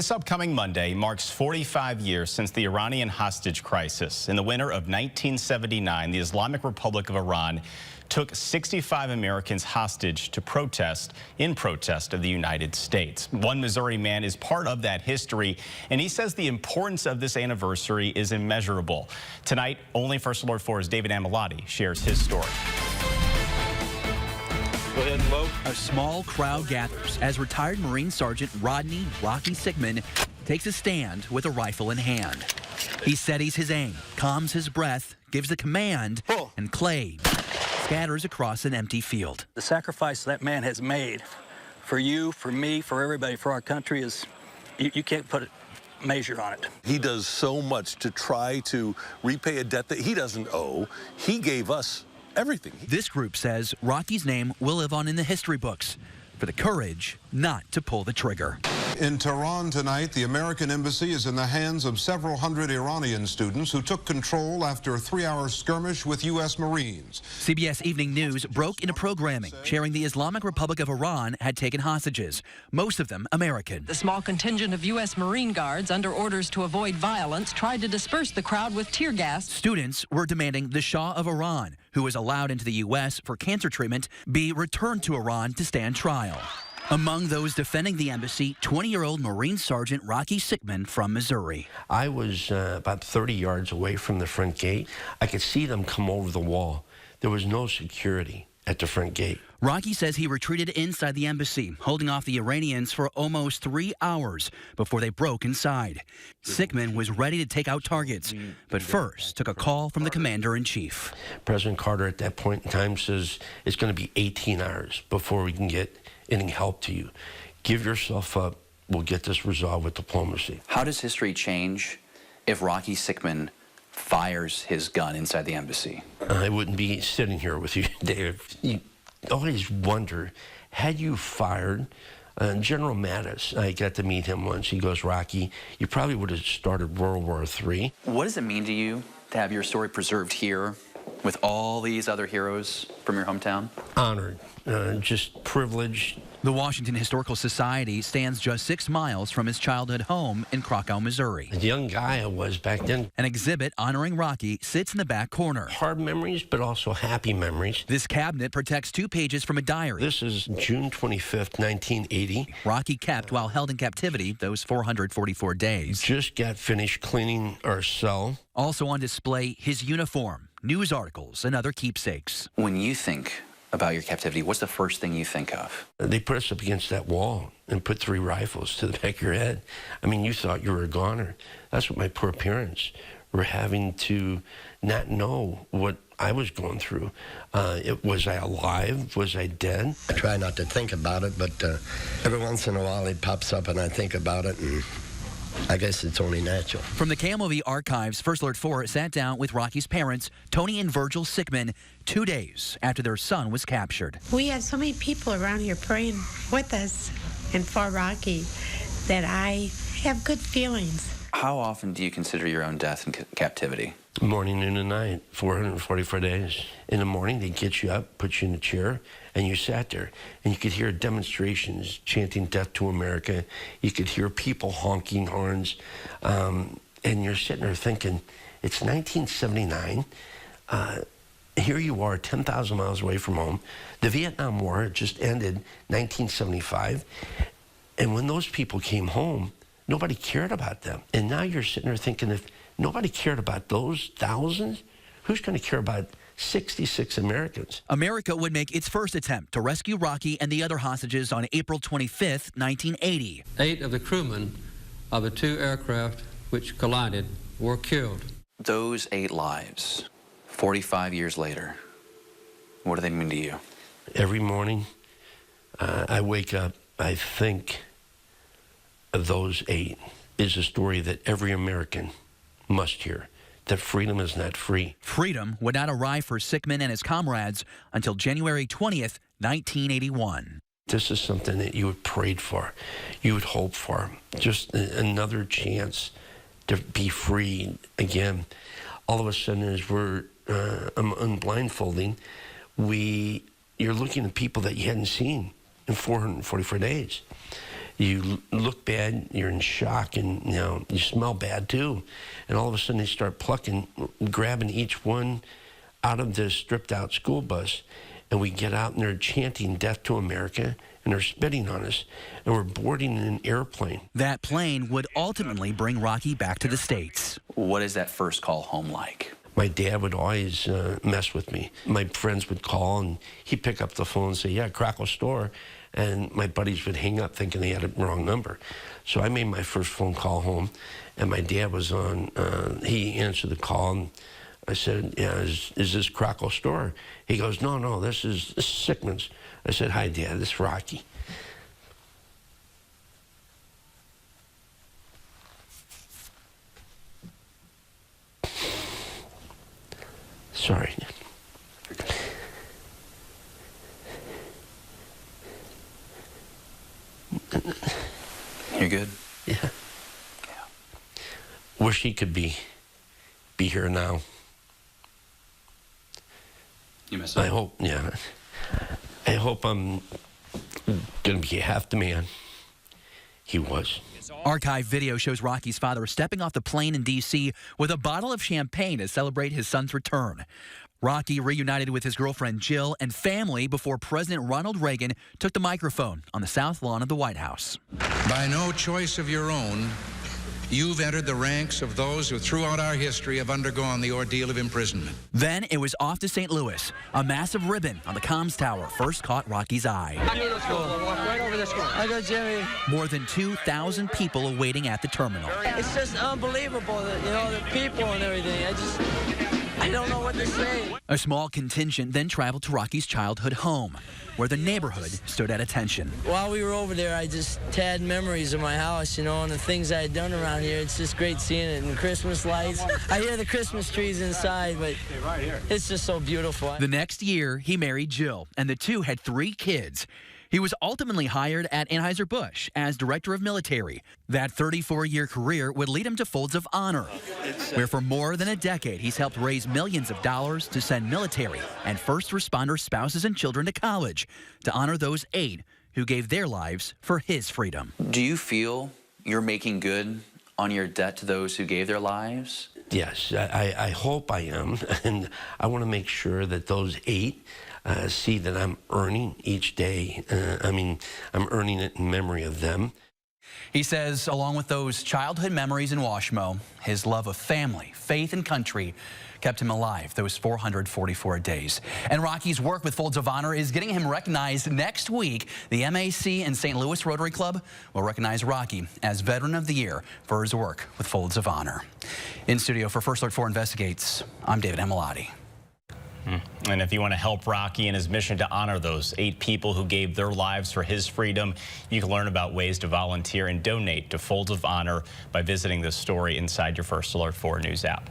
This upcoming Monday marks 45 years since the Iranian Hostage Crisis. In the winter of 1979, the Islamic Republic of Iran took 65 Americans hostage to protest of the United States. One Missouri man is part of that history, and he says the importance of this anniversary is immeasurable. Tonight, only First Alert 4's David Amilati shares his story. Go ahead and vote. A small crowd gathers as retired Marine Sergeant Rocky Sikman takes a stand with a rifle in hand. He steadies his aim, calms his breath, gives the command, and clay scatters across an empty field. The sacrifice that man has made for you, for me, for everybody, for our country is, you can't put a measure on it. He does so much to try to repay a debt that he doesn't owe. He gave us everything. This group says Rocky's name will live on in the history books for the courage not to pull the trigger. In Tehran tonight, the American embassy is in the hands of several hundred Iranian students who took control after a 3-hour skirmish with U.S. Marines. CBS Evening News broke into programming, sharing the Islamic Republic of Iran had taken hostages, most of them American. The small contingent of U.S. Marine Guards, under orders to avoid violence, tried to disperse the crowd with tear gas. Students were demanding the Shah of Iran, who was allowed into the U.S. for cancer treatment, be returned to Iran to stand trial. Among those defending the embassy, 20-year-old Marine Sergeant Rocky Sikman from Missouri. I was about 30 yards away from the front gate. I could see them come over the wall. There was no security at the front gate. Rocky says he retreated inside the embassy, holding off the Iranians for almost 3 hours before they broke inside. Sikman was ready to take out targets, but first took a call from the commander-in-chief. President Carter at that point in time says it's going to be 18 hours before we can get any help to you. Give yourself up. We'll get this resolved with diplomacy. How does history change if Rocky Sikman fires his gun inside the embassy? I wouldn't be sitting here with you, Dave. You always wonder, had you fired General Mattis, I got to meet him once. He goes, Rocky, you probably would have started World War III. What does it mean to you to have your story preserved here with all these other heroes from your hometown? Honored, just privileged. The Washington Historical Society stands just 6 miles from his childhood home in Krakow, Missouri. The young guy I was back then. An exhibit honoring Rocky sits in the back corner. Hard memories, but also happy memories. This cabinet protects 2 pages from a diary. This is June 25th, 1980. Rocky kept while held in captivity those 444 days. Just got finished cleaning our cell. Also on display, his uniform, news articles, and other keepsakes. When you think about your captivity, what's the first thing you think of? They put us up against that wall and put 3 rifles to the back of your head. I mean, you thought you were a goner. That's what my poor parents were having to not know what I was going through. Was I alive? Was I dead? I try not to think about it, but every once in a while it pops up and I think about it, and I guess it's only natural. From the KMOV archives, First Alert 4 sat down with Rocky's parents, Tony and Virgil Sikman, 2 days after their son was captured. We have so many people around here praying with us and for Rocky that I have good feelings. How often do you consider your own death in captivity? Morning, noon, and night, 444 days. In the morning, they get you up, put you in a chair, and you sat there. And you could hear demonstrations chanting death to America. You could hear people honking horns. And you're sitting there thinking, it's 1979. Here you are, 10,000 miles away from home. The Vietnam War just ended 1975. And when those people came home, nobody cared about them. And now you're sitting there thinking, if nobody cared about those thousands, who's going to care about 66 Americans? America would make its first attempt to rescue Rocky and the other hostages on April 25th, 1980. 8 of the crewmen of the 2 aircraft which collided were killed. Those 8 lives, 45 years later, what do they mean to you? Every morning, I wake up, I think of those 8 is a story that every American must hear, that freedom is not free. Freedom would not arrive for Sikman and his comrades until January 20th, 1981. This is something that you had prayed for, you would hope for, just another chance to be free again. All of a sudden, as we're unblindfolding, you're looking at people that you hadn't seen in 444 days. You look bad, you're in shock, and you smell bad too. And all of a sudden they start plucking, grabbing each one out of the stripped out school bus, and we get out and they're chanting "Death to America," and they're spitting on us, and we're boarding in an airplane. That plane would ultimately bring Rocky back to the States. What is that first call home like? My dad would always mess with me. My friends would call, and he'd pick up the phone and say, "Yeah, Crackle Store." And my buddies would hang up thinking they had a wrong number. So I made my first phone call home, and my dad was on. He answered the call, and I said, "Yeah, is this Crackle Store?" He goes, No, this is Sikman's." I said, "Hi, Dad, this is Rocky." Sorry. You're good? Yeah. Wish he could be here now. You miss him? I hope, yeah. I hope I'm gonna be half the man he was. Archive video shows Rocky's father stepping off the plane in D.C. with a bottle of champagne to celebrate his son's return. Rocky reunited with his girlfriend Jill and family before President Ronald Reagan took the microphone on the South Lawn of the White House. By no choice of your own, you've entered the ranks of those who throughout our history have undergone the ordeal of imprisonment. Then it was off to St. Louis. A massive ribbon on the comms tower first caught Rocky's eye. Beautiful. Walk right over this one. I go, Jimmy. More than 2,000 people awaiting at the terminal. It's just unbelievable, that, the people and everything. I don't know what to say. A small contingent then traveled to Rocky's childhood home, where the neighborhood stood at attention. While we were over there, I just had memories of my house, and the things I had done around here. It's just great seeing it, and Christmas lights. I hear the Christmas trees inside, but it's just so beautiful. The next year, he married Jill, and the two had 3 kids. He was ultimately hired at Anheuser-Busch as director of military. That 34-year career would lead him to Folds of Honor, where for more than a decade he's helped raise millions of dollars to send military and first responder spouses and children to college to honor those 8 who gave their lives for his freedom. Do you feel you're making good on your debt to those who gave their lives? Yes, I hope I am, and I want to make sure that those 8 see that I'm earning each day. I'm earning it in memory of them. He says, along with those childhood memories in Washmo, his love of family, faith, and country kept him alive those 444 days. And Rocky's work with Folds of Honor is getting him recognized next week. The MAC and St. Louis Rotary Club will recognize Rocky as Veteran of the Year for his work with Folds of Honor. In studio for First Alert 4 Investigates, I'm David Emilati. And if you want to help Rocky in his mission to honor those 8 people who gave their lives for his freedom, you can learn about ways to volunteer and donate to Folds of Honor by visiting this story inside your First Alert 4 News app.